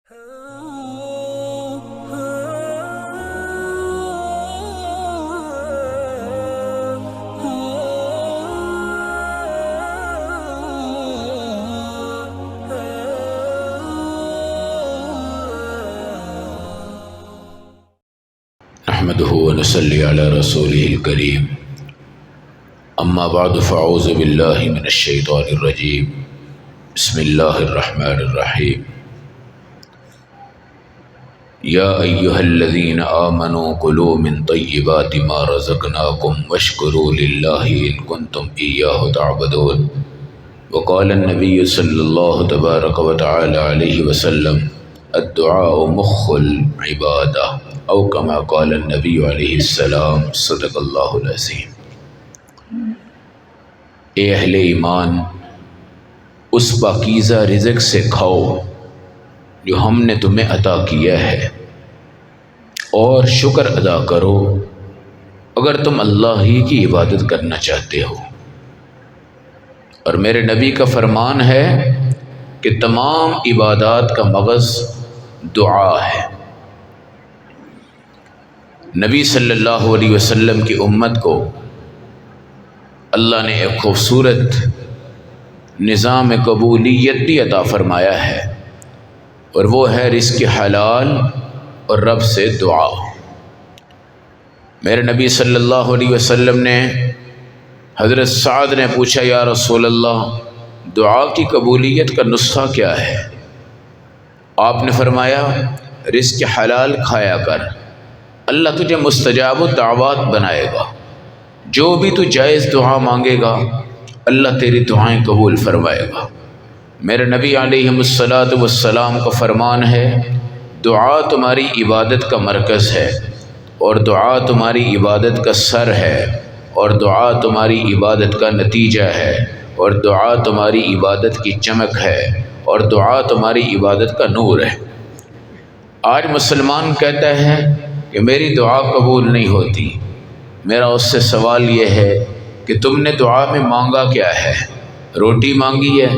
نحمده ونصلي على رسوله الكريم اما بعد فاعوذ بالله من الشيطان الرجيم بسم الله الرحمن الرحيم يا ايها الذين آمنوا كلوا من طيبات ما رزقناكم واشكروا لله ان كنتم اياه تعبدون وقال النبي صلى الله تبارك وتعالى عليه وسلم الدعاء مخ العبادة او کما قال النبی علیہ السلام صدق اللہ العظیم۔ اے اہل ایمان، اس پاکیزہ رزق سے کھاؤ جو ہم نے تمہیں عطا کیا ہے، اور شکر ادا کرو اگر تم اللہ ہی کی عبادت کرنا چاہتے ہو۔ اور میرے نبی کا فرمان ہے کہ تمام عبادات کا مغز دعا ہے۔ نبی صلی اللہ علیہ وسلم کی امت کو اللہ نے ایک خوبصورت نظام قبولیت بھی عطا فرمایا ہے، اور وہ ہے رزق حلال اور رب سے دعا۔ میرے نبی صلی اللہ علیہ وسلم نے حضرت سعد نے پوچھا، یا رسول اللہ، دعا کی قبولیت کا نسخہ کیا ہے؟ آپ نے فرمایا، رزق حلال کھایا کر، اللہ تجھے مستجاب الدعوات بنائے گا۔ جو بھی تو جائز دعا مانگے گا اللہ تیری دعائیں قبول فرمائے گا۔ میرے نبی علیہ السلام کا فرمان ہے، دعا تمہاری عبادت کا مرکز ہے، اور دعا تمہاری عبادت کا سر ہے، اور دعا تمہاری عبادت کا نتیجہ ہے، اور دعا تمہاری عبادت کی چمک ہے، اور دعا تمہاری عبادت کا نور ہے۔ آج مسلمان کہتا ہے کہ میری دعا قبول نہیں ہوتی۔ میرا اس سے سوال یہ ہے کہ تم نے دعا میں مانگا کیا ہے؟ روٹی مانگی ہے،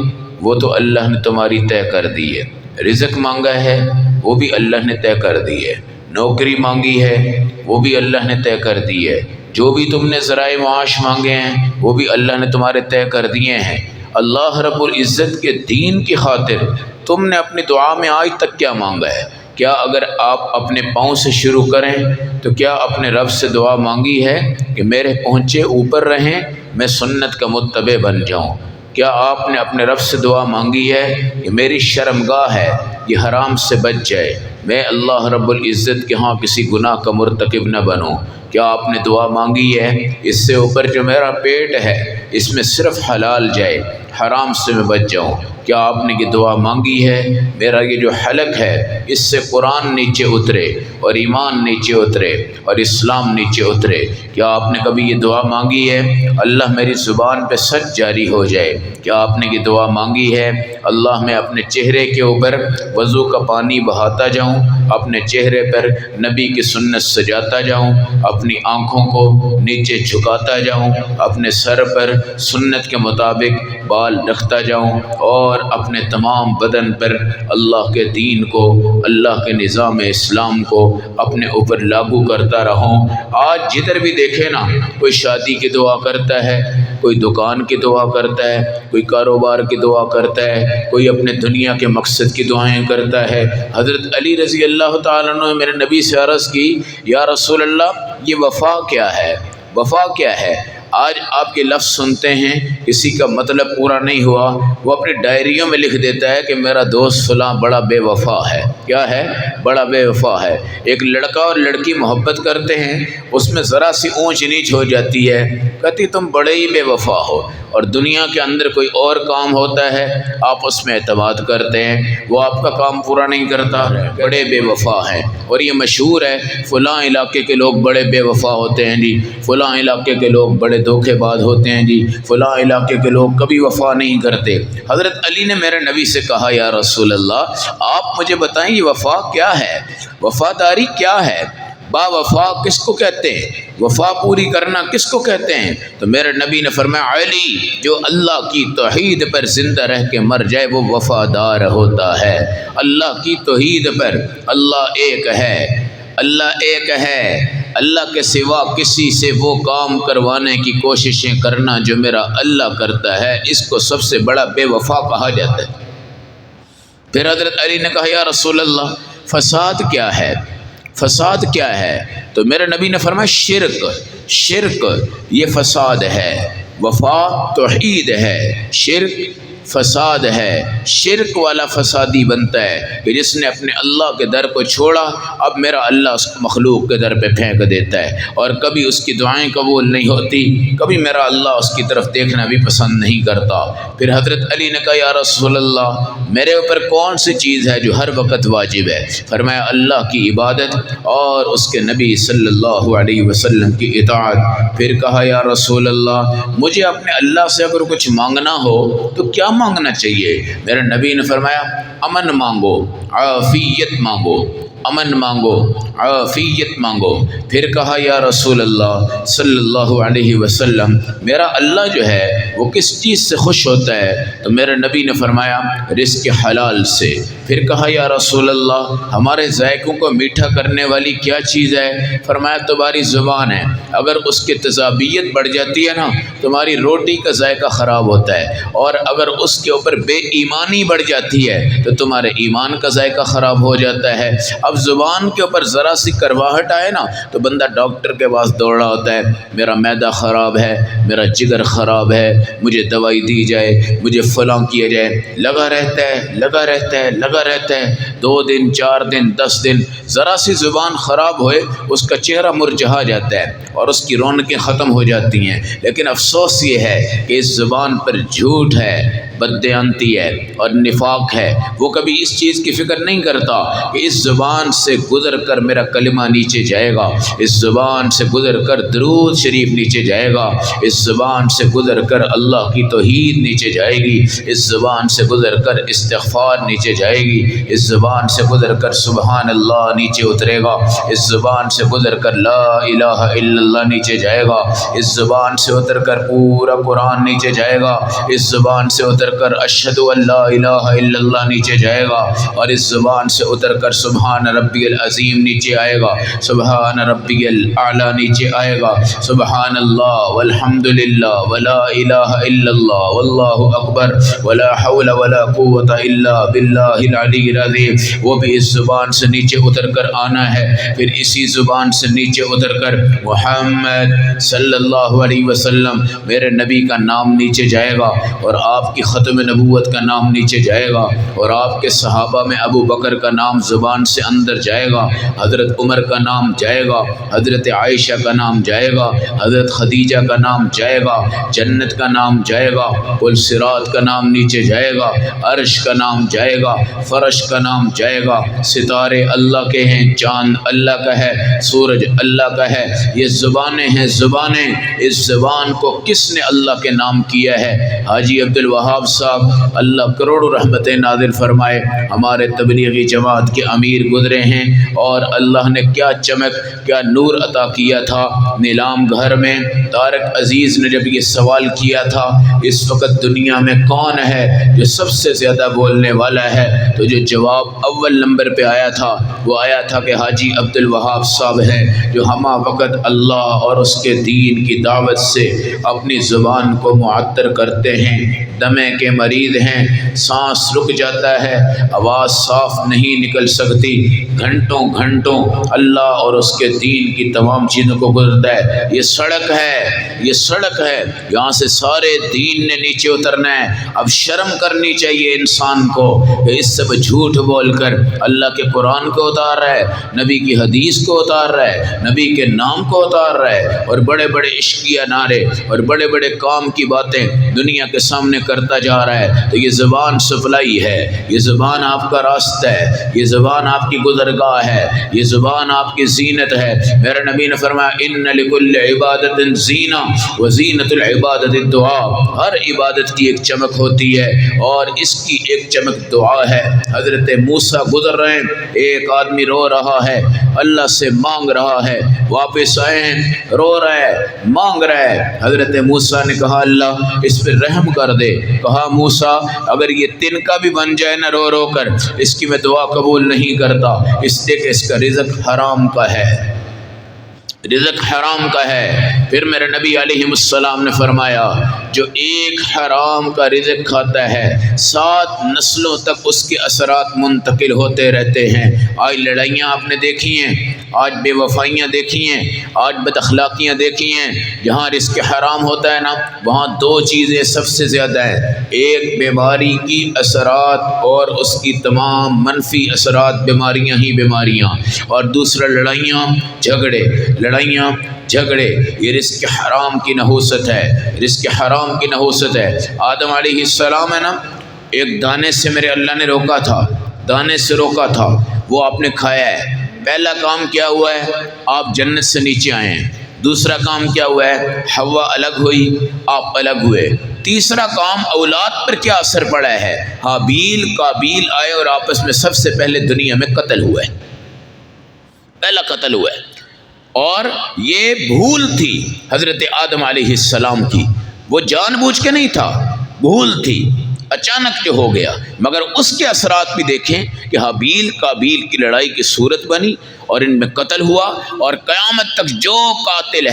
وہ تو اللہ نے تمہاری طے کر دی ہے۔ رزق مانگا ہے، وہ بھی اللہ نے طے کر دی ہے۔ نوکری مانگی ہے، وہ بھی اللہ نے طے کر دی ہے۔ جو بھی تم نے ذرائع معاش مانگے ہیں وہ بھی اللہ نے تمہارے طے کر دیے ہیں۔ اللہ رب العزت کے دین کی خاطر تم نے اپنی دعا میں آج تک کیا مانگا ہے؟ کیا اگر آپ اپنے پاؤں سے شروع کریں تو کیا اپنے رب سے دعا مانگی ہے کہ میرے پہنچے اوپر رہیں، میں سنت کا متبع بن جاؤں؟ کیا آپ نے اپنے رب سے دعا مانگی ہے کہ میری شرمگاہ ہے یہ حرام سے بچ جائے، میں اللہ رب العزت کے ہاں کسی گناہ کا مرتکب نہ بنوں؟ کیا آپ نے دعا مانگی ہے اس سے اوپر جو میرا پیٹ ہے اس میں صرف حلال جائے، حرام سے میں بچ جاؤں؟ کیا آپ نے یہ دعا مانگی ہے میرا یہ جو حلق ہے اس سے قرآن نیچے اترے، اور ایمان نیچے اترے، اور اسلام نیچے اترے؟ کیا آپ نے کبھی یہ دعا مانگی ہے اللہ میری زبان پہ سچ جاری ہو جائے؟ کیا آپ نے یہ دعا مانگی ہے اللہ میں اپنے چہرے کے اوپر وضو کا پانی بہاتا جاؤں، اپنے چہرے پر نبی کی سنت سجاتا جاؤں، اپنی آنکھوں کو نیچے جھکاتا جاؤں، اپنے سر پر سنت کے مطابق بال رکھتا جاؤں، اور اپنے تمام بدن پر اللہ کے دین کو، اللہ کے نظام اسلام کو اپنے اوپر لاگو کرتا رہوں؟ آج جدھر بھی دیکھے نا، کوئی شادی کی دعا کرتا ہے، کوئی دکان کی دعا کرتا ہے، کوئی کاروبار کی دعا کرتا ہے، کوئی اپنے دنیا کے مقصد کی دعائیں کرتا ہے۔ حضرت علی رضی اللہ تعالیٰ عنہ نے میرے نبی سے عرض کی، یا رسول اللہ، یہ وفا کیا ہے؟ وفا کیا ہے؟ آج آپ کے لفظ سنتے ہیں، کسی کا مطلب پورا نہیں ہوا، وہ اپنی ڈائریوں میں لکھ دیتا ہے کہ میرا دوست فلاں بڑا بے وفا ہے۔ کیا ہے؟ بڑا بے وفا ہے۔ ایک لڑکا اور لڑکی محبت کرتے ہیں، اس میں ذرا سی اونچ نیچ ہو جاتی ہے، کہتی تم بڑے ہی بے وفا ہو، اور دنیا کے اندر کوئی اور کام ہوتا ہے آپ اس میں اعتماد کرتے ہیں، وہ آپ کا کام پورا نہیں کرتا، بڑے بے وفا ہیں۔ اور یہ مشہور ہے، فلاں علاقے کے لوگ بڑے بے وفا ہوتے ہیں جی، فلاں علاقے کے لوگ بڑے دھوکے باز ہوتے ہیں جی، فلاں علاقے کے لوگ کبھی وفا نہیں کرتے۔ حضرت علی نے میرے نبی سے کہا، یا رسول اللہ، آپ مجھے بتائیں یہ وفا کیا ہے؟ وفاداری کیا ہے؟ با وفا کس کو کہتے ہیں؟ وفا پوری کرنا کس کو کہتے ہیں؟ تو میرے نبی نے فرمایا علی جو اللہ کی توحید پر زندہ رہ کے مر جائے وہ وفادار ہوتا ہے۔ اللہ کی توحید پر، اللہ ایک ہے، اللہ ایک ہے، اللہ کے سوا کسی سے وہ کام کروانے کی کوششیں کرنا جو میرا اللہ کرتا ہے، اس کو سب سے بڑا بے وفا کہا جاتا ہے۔ پھر حضرت علی نے کہا یا رسول اللہ فساد کیا ہے؟ فساد کیا ہے؟ تو میرے نبی نے فرمایا شرک، شرک یہ فساد ہے، وفا توحید ہے، شرک فساد ہے۔ شرک والا فسادی بنتا ہے کہ جس نے اپنے اللہ کے در کو چھوڑا، اب میرا اللہ اس کو مخلوق کے در پہ پھینک دیتا ہے، اور کبھی اس کی دعائیں قبول نہیں ہوتی، کبھی میرا اللہ اس کی طرف دیکھنا بھی پسند نہیں کرتا۔ پھر حضرت علی نے کہا یا رسول اللہ میرے اوپر کون سی چیز ہے جو ہر وقت واجب ہے؟ فرمایا اللہ کی عبادت اور اس کے نبی صلی اللہ علیہ وسلم کی اطاعت۔ پھر کہا یا رسول اللہ مجھے اپنے اللہ سے اگر کچھ مانگنا ہو تو کیا مانگنا چاہیے؟ میرے نبی نے فرمایا امن مانگو، عافیت مانگو، امن مانگو، عافیت مانگو۔ پھر کہا یا رسول اللہ صلی اللہ علیہ وسلم میرا اللہ جو ہے وہ کس چیز سے خوش ہوتا ہے؟ تو میرے نبی نے فرمایا رزق حلال سے۔ پھر کہا یا رسول اللہ ہمارے ذائقوں کو میٹھا کرنے والی کیا چیز ہے؟ فرمایا تمہاری زبان ہے، اگر اس کی تذابیت بڑھ جاتی ہے نا تمہاری روٹی کا ذائقہ خراب ہوتا ہے، اور اگر اس کے اوپر بے ایمانی بڑھ جاتی ہے تو تمہارے ایمان کا ذائقہ خراب ہو جاتا ہے۔ اب زبان کے اوپر ذرا سی کرواہٹ آئے نا تو بندہ ڈاکٹر کے پاس دوڑ رہا ہوتا ہے، میرا معدہ خراب ہے، میرا جگر خراب ہے، مجھے دوائی دی جائے، مجھے فلاں کیا جائے، لگا رہتا ہے لگا رہتا ہے لگا رہتا ہے، 2 دن 4 دن 10 دن ذرا سی زبان خراب ہوئے اس کا چہرہ مرجھا جاتا ہے اور اس کی رونقیں ختم ہو جاتی ہیں۔ لیکن افسوس یہ ہے کہ اس زبان پر جھوٹ ہے، بددیانتی ہے اور نفاق ہے۔ وہ کبھی اس چیز کی فکر نہیں کرتا کہ اس زبان سے گزر کر میرا کلمہ نیچے جائے گا، اس زبان سے گزر کر درود شریف نیچے جائے گا، اس زبان سے گزر کر اللہ کی توحید نیچے جائے گی، اس زبان سے گزر کر استغفار نیچے جائے گی، اس زبان سے گزر کر سبحان اللہ نیچے اترے گا، اس زبان سے گزر کر لا الہ الا اللہ نیچے جائے گا، اس زبان سے اتر کر پورا قرآن نیچے جائے گا، اس زبان سے اتر کر اشہد ان لا الہ الا اللہ نیچے جائے گا، اور اس زبان سے اتر کر سبحان ربی العظیم نیچے آئے گا، سبحان ربی الاعلی نیچے آئے گا، سبحان اللہ والحمد للہ ولا الہ الا اللہ واللہ اکبر ولا حول ولا قوت الا باللہ العلی العظیم۔ وہ بھی اس زبان سے نیچے اتر کر آنا ہے۔ پھر اسی زبان سے نیچے اتر کر محمد صلی اللہ علیہ وسلم میرے نبی کا نام نیچے جائے گا، اور آپ کی ختم نبوت کا نام نیچے جائے گا، اور آپ کے صحابہ میں ابو بکر کا نام زبان سے اندر جائے گا، حضرت عمر کا نام جائے گا، حضرت عائشہ کا نام جائے گا، حضرت خدیجہ کا نام جائے گا، جنت کا نام جائے گا، پل صراط کا نام نیچے جائے گا، عرش کا نام جائے گا، فرش کا نام جائے گا، ستارے اللہ کے ہیں، چاند اللہ کا ہے، سورج اللہ کا ہے، یہ زبانیں ہیں زبانیں۔ اس زبان کو کس نے اللہ کے نام کیا ہے؟ حاجی عبد الوہاب صاحب اللہ کروڑوں رحمتیں نازل فرمائے، ہمارے تبلیغی جماعت کے امیر گزرے ہیں، اور اللہ نے کیا چمک کیا نور عطا کیا تھا نیلام گھر میں۔ طارق عزیز نے جب یہ سوال کیا تھا اس وقت دنیا میں کون ہے جو سب سے زیادہ بولنے والا ہے، تو جو جواب اول نمبر پہ آیا تھا وہ آیا تھا کہ حاجی عبد الوہاب صاحب ہیں، جو ہمہ وقت اللہ اور اس کے دین کی دعوت سے اپنی زبان کو معطر کرتے ہیں، دمے کے مریض ہیں، سانس رک جاتا ہے، آواز صاف نہیں نکل سکتی، گھنٹوں گھنٹوں اللہ اور اس کے دین کی تمام چیزوں کو گزرتا ہے۔ یہ سڑک ہے، یہ سڑک ہے، یہاں سے سارے دین نے نیچے اترنا ہے۔ اب شرم کرنی چاہیے انسان کو کہ اس سب جھوٹ بول کر اللہ کے قرآن کو اتار رہا ہے، نبی کی حدیث کو اتار رہا ہے، نبی کے نام کو اتار رہا ہے، اور بڑے بڑے عشقیہ نعرے اور بڑے بڑے کام کی باتیں دنیا کے سامنے کرتا جا رہا ہے۔ تو یہ زبان سپلائی ہے، یہ زبان آپ کا راستہ ہے، یہ زبان آپ کی گزرگاہ ہے، یہ زبان آپ کی زینت ہے۔ میرے نبی نے فرمایا ان لکل عبادت زینہ وزینت العبادت الدعاء، ہر عبادت کی ایک چمک ہوتی ہے اور اس کی ایک چمک دعا ہے۔ حضرت موسیٰ گزر رہے ہیں، ایک آدمی رو رہا ہے، اللہ سے مانگ رہا ہے، واپس آئے ہیں، رو رہا ہے، مانگ رہا ہے۔ حضرت موسیٰ نے کہا اللہ اس پہ رحم کر دے۔ کہا موسیٰ اگر یہ تنکا بھی بن جائے نا رو رو کر، اس کی میں دعا قبول نہیں کرتا، اس لیے کہ اس کا رزق حرام کا ہے، رزق حرام کا ہے۔ پھر میرے نبی علیہ السلام نے فرمایا جو ایک حرام کا رزق کھاتا ہے 7 نسلوں تک اس کے اثرات منتقل ہوتے رہتے ہیں۔ آج لڑائیاں آپ نے دیکھی ہیں، آج بے وفائیاں دیکھی ہیں، آج بد اخلاقیاں دیکھی ہیں۔ جہاں رزق حرام ہوتا ہے نا وہاں 2 چیزیں سب سے زیادہ ہیں، ایک بیماری کی اثرات اور اس کی تمام منفی اثرات، بیماریاں ہی بیماریاں، اور دوسرا لڑائیاں جھگڑے۔ یہ رزق حرام کی نحوست ہے، رزق حرام کی نحوست ہے۔ آدم علیہ السلام ہے نا، ایک دانے سے میرے اللہ نے روکا تھا، دانے سے روکا تھا، وہ آپ نے کھایا ہے۔ پہلا کام کیا ہوا ہے؟ آپ جنت سے نیچے آئے ہیں۔ دوسرا کام کیا ہوا ہے؟ حوا الگ ہوئی، آپ الگ ہوئے۔ تیسرا کام اولاد پر کیا اثر پڑا ہے؟ حابیل قابیل آئے اور آپس میں سب سے پہلے دنیا میں قتل ہوا ہے، پہلا قتل ہوا ہے۔ اور یہ بھول تھی حضرت آدم علیہ السلام کی، وہ جان بوجھ کے نہیں تھا، بھول تھی، اچانک جو ہو گیا۔ مگر اس کے اثرات بھی دیکھیں کہ حابیل قابیل کی لڑائی کی صورت بنی اور ان میں قتل ہوا، اور قیامت تک جو قاتل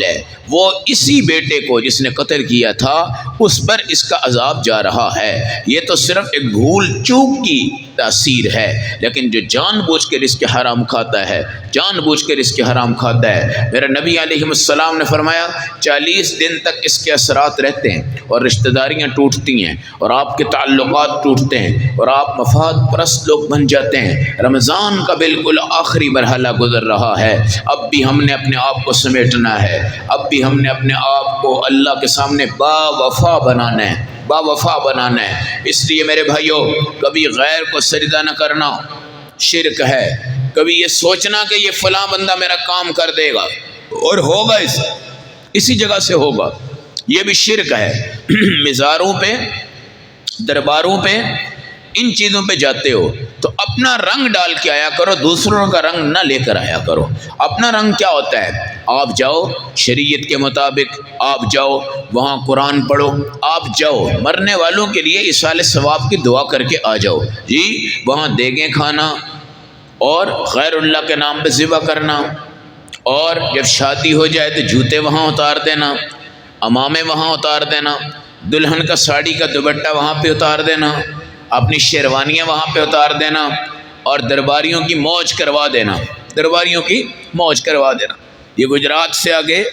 ہے وہ اسی بیٹے کو جس نے قتل کیا تھا اس پر اس کا عذاب جا رہا ہے۔ یہ تو صرف ایک بھول چوک کی تاثیر ہے، لیکن جو جان بوجھ کے رزق حرام کھاتا ہے، جان بوجھ کے رزق حرام کھاتا ہے، میرے نبی علیہ السلام نے فرمایا 40 دن تک اس کے اثرات رہتے ہیں اور رشتہ داریاں ٹوٹتی ہیں اور آپ کے تعلقات ٹوٹتے ہیں اور آپ مفاد پرست لوگ بن جاتے ہیں۔ رمضان کا بالکل آخری مرحلہ گزر رہا ہے، اب بھی ہم نے اپنے آپ کو سمیٹنا ہے، اب بھی ہم نے اپنے آپ کو اللہ کے سامنے با وفا بنانا ہے، با وفا بنانا ہے۔ اس لیے میرے بھائیوں کبھی غیر کو سجدہ نہ کرنا شرک ہے، کبھی یہ سوچنا کہ یہ فلاں بندہ میرا کام کر دے گا اور ہوگا اسی جگہ سے ہوگا، یہ بھی شرک ہے۔ مزاروں پہ، درباروں پہ، ان چیزوں پہ جاتے ہو تو اپنا رنگ ڈال کے آیا کرو، دوسروں کا رنگ نہ لے کر آیا کرو۔ اپنا رنگ کیا ہوتا ہے؟ آپ جاؤ شریعت کے مطابق، آپ جاؤ وہاں قرآن پڑھو، آپ جاؤ مرنے والوں کے لیے ایصال ثواب کی دعا کر کے آ جاؤ جی، وہاں دیگیں کھانا اور غیر اللہ کے نام پہ ذبح کرنا، اور جب شادی ہو جائے تو جوتے وہاں اتار دینا، امامے وہاں اتار دینا، دلہن کا ساڑی کا دوپٹہ وہاں پہ اتار دینا، اپنی شیروانیاں وہاں پہ اتار دینا، اور درباریوں کی موج کروا دینا، درباریوں کی موج کروا دینا۔ یہ گجرات سے آگے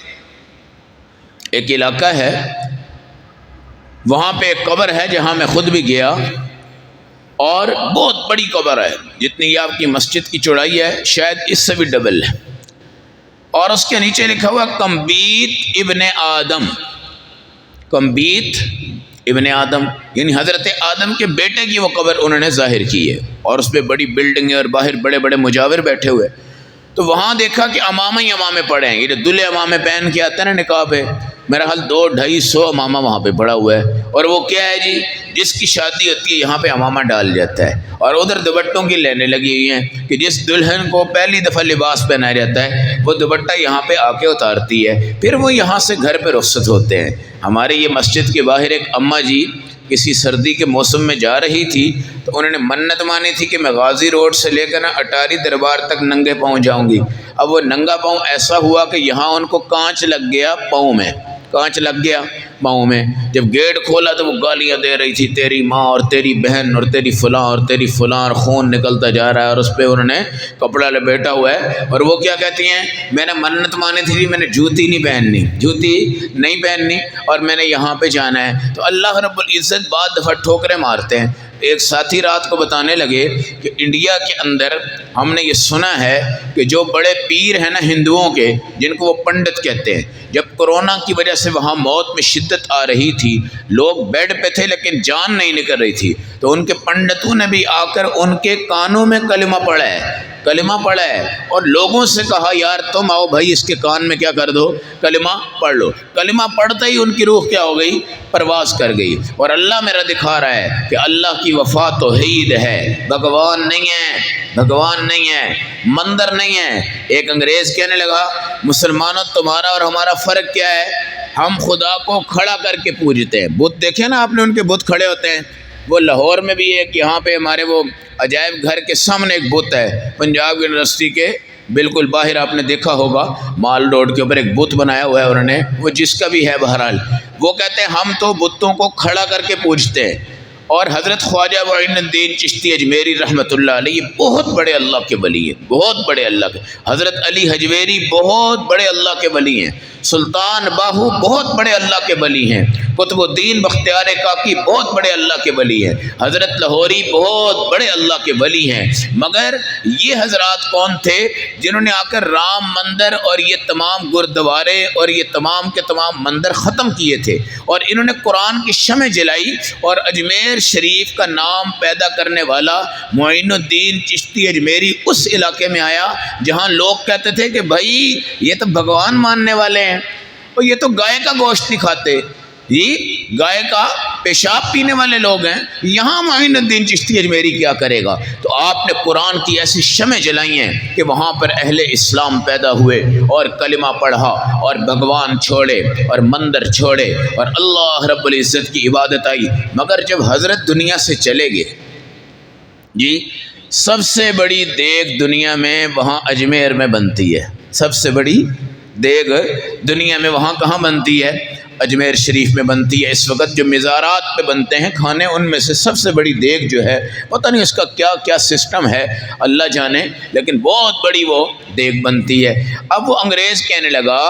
ایک علاقہ ہے، وہاں پہ ایک قبر ہے جہاں میں خود بھی گیا، اور بہت بڑی قبر ہے، جتنی آپ کی مسجد کی چوڑائی ہے شاید اس سے بھی ڈبل ہے، اور اس کے نیچے لکھا ہوا کمبیت ابن آدم، کمبیت ابن آدم، یعنی حضرت آدم کے بیٹے کی وہ قبر انہوں نے ظاہر کی ہے، اور اس پہ بڑی بلڈنگیں اور باہر بڑے بڑے مجاور بیٹھے ہوئے۔ تو وہاں دیکھا کہ امامہ ہی امامے پڑے ہیں، یہ جو دلہے امامے پہن کے آتے ہیں نا نقاب پہ، میرا حال 200-250 امامہ وہاں پہ پڑا ہوا ہے، اور وہ کیا ہے جی، جس کی شادی ہوتی ہے یہاں پہ امامہ ڈال جاتا ہے، اور ادھر دوپٹوں کی لینیں لگی ہوئی ہیں کہ جس دلہن کو پہلی دفعہ لباس پہنایا جاتا ہے وہ دوپٹہ یہاں پہ آ کے اتارتی ہے، پھر وہ یہاں سے گھر پہ رخصت ہوتے ہیں۔ ہمارے یہ مسجد کے باہر ایک اماں جی کسی سردی کے موسم میں جا رہی تھی تو انہوں نے منت مانی تھی کہ میں غازی روڈ سے لے کر اٹاری دربار تک ننگے پاؤں جاؤں گی۔ اب وہ ننگا پاؤں ایسا ہوا کہ یہاں ان کو کانچ لگ گیا پاؤں میں، کانچ لگ گیا پاؤں میں۔ جب گیٹ کھولا تو وہ گالیاں دے رہی تھی، تیری ماں اور تیری بہن اور تیری فلاں اور تیری فلاں، اور خون نکلتا جا رہا ہے، اور اس پہ انہوں نے کپڑا لپیٹا ہوا ہے، اور وہ کیا کہتی ہیں، میں نے منت مانی تھی میں نے جوتی نہیں پہننی، جوتی نہیں پہننی، اور میں نے یہاں پہ جانا ہے۔ تو اللہ رب العزت بعد دفعہ ٹھوکریں مارتے ہیں۔ ایک ساتھی رات کو بتانے لگے کہ انڈیا کے اندر ہم نے یہ سنا ہے کہ جو بڑے پیر ہیں نا ہندوؤں کے، جن کو وہ پنڈت کہتے ہیں، جب کورونا کی وجہ سے وہاں موت میں شدت آ رہی تھی، لوگ بیڈ پہ تھے لیکن جان نہیں نکل رہی تھی، تو ان کے پنڈتوں نے بھی آ کر ان کے کانوں میں کلمہ پڑھا ہے اور لوگوں سے کہا یار تم آؤ بھائی اس کے کان میں کیا کر دو، کلمہ پڑھ لو۔ کلمہ پڑھتے ہی ان کی روح کیا ہو گئی، پرواز کر گئی۔ اور اللہ میرا دکھا رہا ہے کہ اللہ کی وفا توحید ہے، بھگوان نہیں ہے، مندر نہیں ہے۔ ایک انگریز کہنے لگا مسلمانوں تمہارا اور ہمارا فرق کیا ہے، ہم خدا کو کھڑا کر کے پوجتے ہیں۔ بت دیکھے نا آپ نے، ان کے بت کھڑے ہوتے ہیں۔ وہ لاہور میں بھی ایک یہاں پہ ہمارے وہ عجائب گھر کے سامنے ایک بت ہے، پنجاب یونیورسٹی کے بالکل باہر، آپ نے دیکھا ہوگا مال روڈ کے اوپر ایک بت بنایا ہوا ہے انہوں نے، وہ جس کا بھی ہے بہرحال، وہ کہتے ہیں ہم تو بتوں کو کھڑا کر کے پوجتے ہیں۔ اور حضرت خواجہ معین الدین چشتی اجمیری رحمۃ اللہ علیہ بہت بڑے اللہ کے ولی ہیں، بہت بڑے اللہ کے۔ حضرت علی حجویری بہت بڑے اللہ کے ولی ہیں۔ سلطان باہو بہت بڑے اللہ کے ولی ہیں۔ قطب الدین بختیار کاکی بہت بڑے اللہ کے ولی ہیں۔ حضرت لاہوری بہت بڑے اللہ کے ولی ہیں۔ مگر یہ حضرات کون تھے جنہوں نے آ کر رام مندر اور یہ تمام گردوارے اور یہ تمام کے تمام مندر ختم کیے تھے، اور انہوں نے قرآن کی شمع جلائی، اور اجمیر شریف کا نام پیدا کرنے والا معین الدین چشتی اجمیری اس علاقے میں آیا جہاں لوگ کہتے تھے کہ بھائی یہ تو بھگوان ماننے والے ہیں، اور یہ تو گائے کا گوشت نہیں کھاتے، یہ گائے کا پیشاب پینے والے لوگ ہیں، یہاں معین الدین چشتی اجمیری کیا کرے گا؟ تو آپ نے قرآن کی ایسی شمع جلائی ہیں کہ وہاں پر اہل اسلام پیدا ہوئے اور کلمہ پڑھا اور بھگوان چھوڑے اور مندر چھوڑے اور اللہ رب العزت کی عبادت آئی۔ مگر جب حضرت دنیا سے چلے گئے، جی سب سے بڑی دیگ دنیا میں وہاں اجمیر میں بنتی ہے، سب سے بڑی دیگ دنیا میں وہاں کہاں بنتی ہے؟ اجمیر شریف میں بنتی ہے۔ اس وقت جو مزارات پہ بنتے ہیں کھانے، ان میں سے سب سے بڑی دیگ جو ہے، پتہ نہیں اس کا کیا کیا سسٹم ہے، اللہ جانے، لیکن بہت بڑی وہ دیگ بنتی ہے۔ اب وہ انگریز کہنے لگا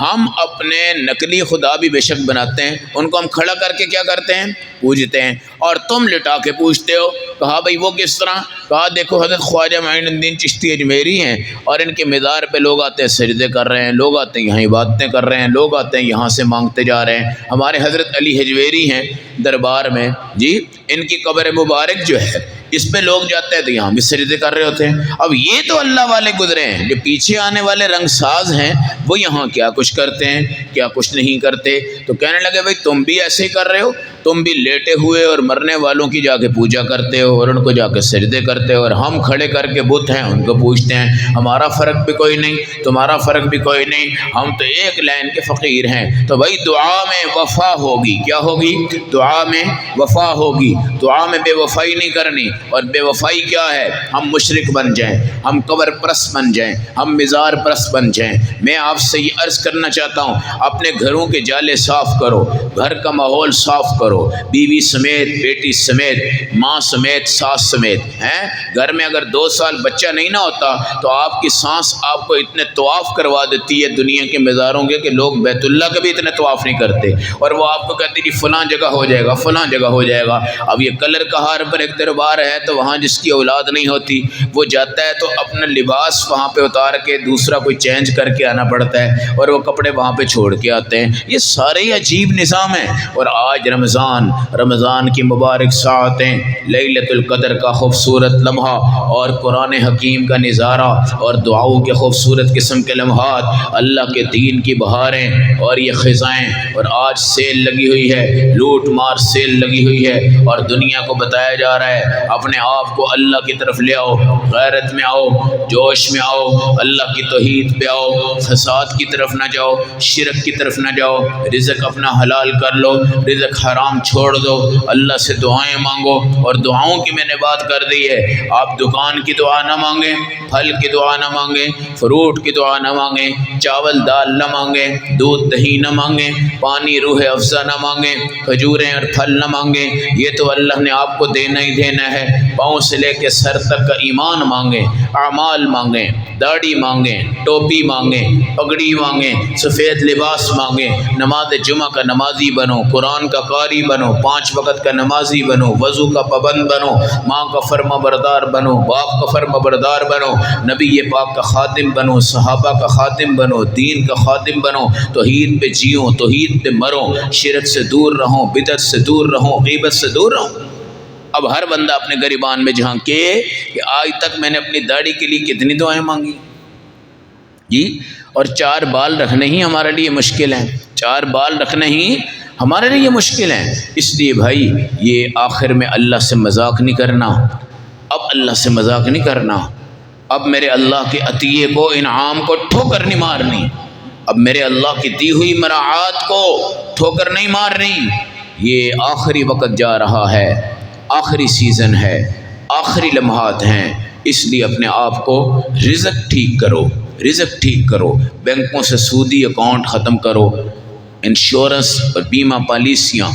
ہم اپنے نقلی خدا بھی بے شک بناتے ہیں، ان کو ہم کھڑا کر کے کیا کرتے ہیں، پوجتے ہیں، اور تم لٹا کے پوچھتے ہو۔ کہا بھئی وہ کس طرح؟ کہا دیکھو حضرت خواجہ معین الدین چشتی اجمیری ہیں، اور ان کے مزار پہ لوگ آتے ہیں سجدے کر رہے ہیں، لوگ آتے ہیں یہاں عبادتیں کر رہے ہیں، لوگ آتے ہیں یہاں سے مانگتے جا رہے ہیں۔ ہمارے حضرت علی حجویری ہیں دربار میں، جی ان کی قبر مبارک جو ہے اس پہ لوگ جاتے ہیں تو یہاں بھی سجدے کر رہے ہوتے ہیں۔ اب یہ تو اللہ والے گزرے ہیں، جو پیچھے آنے والے رنگ ساز ہیں وہ یہاں کیا کچھ کرتے ہیں، کیا کچھ نہیں کرتے۔ تو کہنے لگے بھائی تم بھی ایسے ہی کر رہے ہو، تم بھی لیٹے ہوئے اور مرنے والوں کی جا کے پوجا کرتے ہو اور ان کو جا کے سجدے کرتے ہو، اور ہم کھڑے کر کے بت ہیں ان کو پوجتے ہیں۔ ہمارا فرق بھی کوئی نہیں، تمہارا فرق بھی کوئی نہیں، ہم تو ایک لائن کے فقیر ہیں۔ تو بھائی دعا میں وفا ہوگی، کیا ہوگی؟ دعا میں وفا ہوگی، دعا میں بے وفائی نہیں کرنی۔ اور بے وفائی کیا ہے؟ ہم مشرک بن جائیں، ہم قبر پرست بن جائیں، ہم مزار پرست بن جائیں۔ میں آپ سے یہ عرض کرنا چاہتا ہوں، اپنے گھروں کے جالے صاف کرو، گھر کا ماحول صاف کرو، بیوی سمیت، بیٹی سمیت، ماں سمیت، ساس سمیت ہیں۔ گھر میں اگر 2 سال بچہ نہیں نہ ہوتا تو آپ کی سانس آپ کو اتنے طواف کروا دیتی ہے دنیا کے مزاروں کے کہ لوگ بیت اللہ کے بھی اتنے طواف نہیں کرتے، اور وہ آپ کو کہتے ہیں فلاں جگہ ہو جائے گا، فلاں جگہ ہو جائے گا۔ اب یہ کلر کہار پر ایک دربار ہے تو وہاں جس کی اولاد نہیں ہوتی وہ جاتا ہے تو اپنا لباس وہاں پہ اتار کے دوسرا کوئی چینج کر کے آنا پڑتا ہے، اور وہ کپڑے وہاں پہ چھوڑ کے آتے ہیں۔ یہ سارے ہی عجیب نظام ہیں۔ اور آج رمضان کی مبارک ساعتیں، لیلۃ القدر کا خوبصورت لمحہ، اور قرآن حکیم کا نظارہ، اور دعاؤں کے خوبصورت قسم کے لمحات، اللہ کے دین کی بہاریں اور یہ خزائیں، اور آج سیل لگی ہوئی ہے، لوٹ مار سیل لگی ہوئی ہے، اور دنیا کو بتایا جا رہا ہے اپنے آپ کو اللہ کی طرف لے آؤ، غیرت میں آؤ، جوش میں آؤ، اللہ کی توحید پہ آؤ، فساد کی طرف نہ جاؤ، شرک کی طرف نہ جاؤ، رزق اپنا حلال کر لو، رزق حرام چھوڑ دو، اللہ سے دعائیں مانگو۔ اور دعاؤں کی میں نے بات کر دی ہے، آپ دکان کی دعا نہ مانگیں، پھل کی دعا نہ مانگیں، فروٹ کی دعا نہ مانگیں، چاول دال نہ مانگیں، دودھ دہی نہ مانگیں، پانی روح افزا نہ مانگیں، کھجوریں اور پھل نہ مانگیں۔ یہ تو اللہ نے آپ کو دینا ہی دینا ہے۔ پاؤں سے لے کے سر تک کا ایمان مانگیں، اعمال مانگیں، داڑھی مانگیں، ٹوپی مانگیں، پگڑی مانگیں، سفید لباس مانگیں، نماز جمعہ کا نمازی بنو، قرآن کا قاری داعی بنو، 5 وقت کا نمازی بنو، وضو کا پابند بنو، ماں کا فرما بردار بنو، باپ کا فرما بردار بنو، نبی پاک کا خادم بنو، صحابہ کا خادم بنو، دین کا خادم بنو، توحید پہ جیو، توحید پہ مرو، شرک سے دور رہو، بدعت سے دور رہو، غیبت سے دور رہو۔ اب ہر بندہ اپنے گریبان میں جھانکے کہ آج تک میں نے اپنی داڑھی کے لیے کتنی دعائیں مانگی جی، اور 4 بال رکھنے ہی ہمارے لیے مشکل ہیں، 4 بال رکھنے ہی ہمارے لیے مشکل ہیں۔ اس لیے بھائی یہ آخر میں اللہ سے مذاق نہیں کرنا، اب اللہ سے مذاق نہیں کرنا، اب میرے اللہ کے عطیے کو، انعام کو ٹھوکر نہیں مارنی، اب میرے اللہ کی دی ہوئی مراعات کو ٹھوکر نہیں مارنی۔ یہ آخری وقت جا رہا ہے، آخری سیزن ہے، آخری لمحات ہیں، اس لیے اپنے آپ کو رزق ٹھیک کرو، رزق ٹھیک کرو، بینکوں سے سودی اکاؤنٹ ختم کرو، انشورنس اور بیمہ پالیسیاں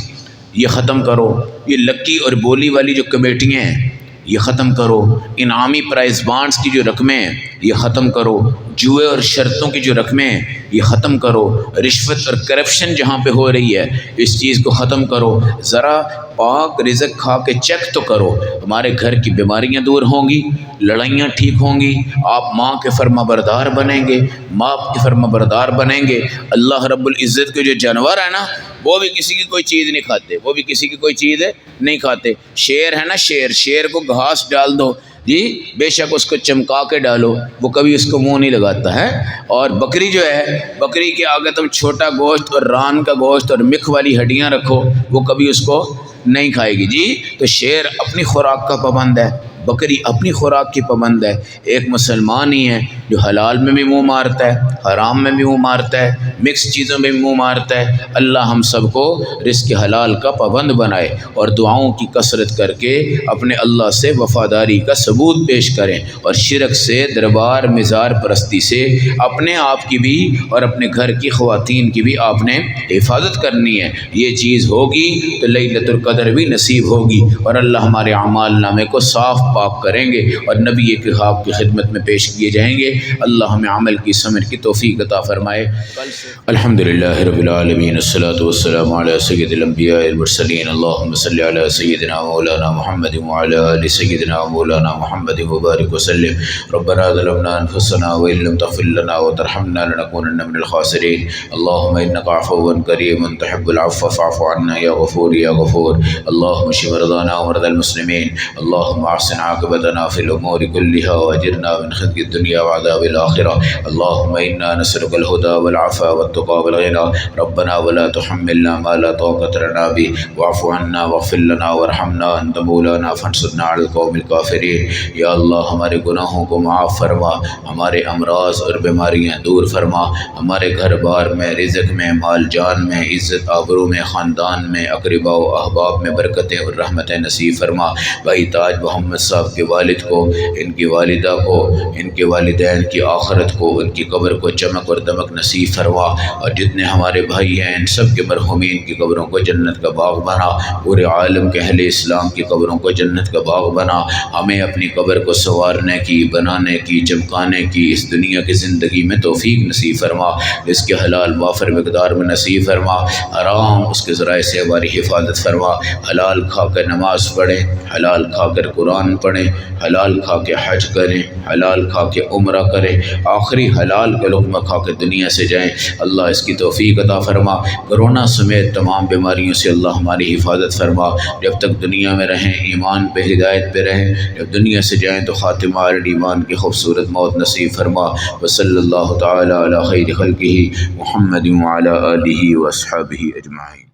یہ ختم کرو، یہ لکی اور بولی والی جو کمیٹیاں ہیں یہ ختم کرو، انعامی پرائز بانڈز کی جو رقمیں ہیں یہ ختم کرو، جوئے اور شرطوں کی جو رقمیں ہیں یہ ختم کرو، رشوت اور کرپشن جہاں پہ ہو رہی ہے اس چیز کو ختم کرو، ذرا پاک رزق کھا کے چیک تو کرو، ہمارے گھر کی بیماریاں دور ہوں گی، لڑائیاں ٹھیک ہوں گی، آپ ماں کے فرما بردار بنیں گے، باپ کے فرما بردار بنیں گے۔ اللہ رب العزت کے جو جانور ہیں نا وہ بھی کسی کی کوئی چیز نہیں کھاتے، وہ بھی کسی کی کوئی چیز نہیں کھاتے۔ شیر ہے نا، شیر کو گھاس ڈال دو جی، بے شک اس کو چمکا کے ڈالو وہ کبھی اس کو منہ نہیں لگاتا ہے، اور بکری جو ہے، بکری کے آگے تم چھوٹا گوشت اور ران کا گوشت اور مکھ والی ہڈیاں رکھو وہ کبھی اس کو نہیں کھائے گی جی۔ تو شیر اپنی خوراک کا پابند ہے، بکری اپنی خوراک کی پابند ہے۔ ایک مسلمان ہی ہے جو حلال میں بھی منہ مارتا ہے، حرام میں بھی منہ مارتا ہے، مکس چیزوں میں بھی منہ مارتا ہے۔ اللہ ہم سب کو رزق حلال کا پابند بنائے اور دعاؤں کی کثرت کر کے اپنے اللہ سے وفاداری کا ثبوت پیش کریں، اور شرک سے، دربار مزار پرستی سے اپنے آپ کی بھی اور اپنے گھر کی خواتین کی بھی آپ نے حفاظت کرنی ہے۔ یہ چیز ہوگی تو لیلۃ القدر بھی نصیب ہوگی، اور اللہ ہمارے اعمال نامے کو صاف پاک کریں گے اور نبی کے خواب کی خدمت میں پیش کیے جائیں گے۔ اللہ ہمیں عمل کی ثمر کی توفیق عطا فرمائے۔ الحمدللہ رب العالمین، الصلاۃ والسلام علی سید الانبیاء والمرسلین، اللہم صلی علی سیدنا مولانا محمد وعلی آل سیدنا مولانا محمد وبارک وسلم۔ ربنا ظلمنا انفسنا وان لم تغفر لنا وترحمنا لنکونن من الخاسرین۔ اللہم انک عفو کریم تحب العفو فاعف عنا یا غفور یا غفور۔ اللہم اشف مرضانا ومرضى المسلمین، اللہم احسن عاقبتنا في الامور كلها واجرنا من خزي الدنيا وعذاب الاخرة۔ اللهم انا نسألك الهدى والعفو والتقى والغنى، ربنا ولا تحملنا ما لا طاقة لنا به، واعف عنا واغفر لنا وارحمنا، انت مولانا فانصرنا على القوم الكافرين۔ یا اللہ ہمارے گناہوں کو معاف فرما، ہمارے امراض اور بیماریاں دور فرما، ہمارے گھر بار میں، رزق میں، مال جان میں، عزت آبرو میں، خاندان میں، اقرباء و احباب میں برکتیں اور رحمتیں نصیب فرما۔ بھائی تاج محمد صاحب کے والد کو، ان کی والدہ کو، ان کے والدین کی آخرت کو، ان کی قبر کو چمک اور دمک نصیب فرما، اور جتنے ہمارے بھائی ہیں ان سب کے مرحومین کی قبروں کو جنت کا باغ بنا، پورے عالم کے اہل اسلام کی قبروں کو جنت کا باغ بنا۔ ہمیں اپنی قبر کو سنوارنے کی، بنانے کی، چمکانے کی اس دنیا کی زندگی میں توفیق نصیب فرما، اس کے حلال وافر مقدار میں نصیب فرما، حرام اس کے ذرائع سے ہماری حفاظت فرما۔ حلال کھا کر نماز پڑھیں، حلال کھا کر قرآن پڑھیں، حلال کھا کے حج کریں، حلال کھا کے عمرہ کریں، آخری حلال کا لقمہ کھا کے دنیا سے جائیں۔ اللہ اس کی توفیق عطا فرما۔ کرونا سمیت تمام بیماریوں سے اللہ ہماری حفاظت فرما۔ جب تک دنیا میں رہیں ایمان پہ، ہدایت پہ رہیں، جب دنیا سے جائیں تو خاتمہ علی ایمان کی خوبصورت موت نصیب فرما۔ وصلی اللہ تعالی علی خیر خلقہ محمد وعلی آلہ واصحابہ اجمعین۔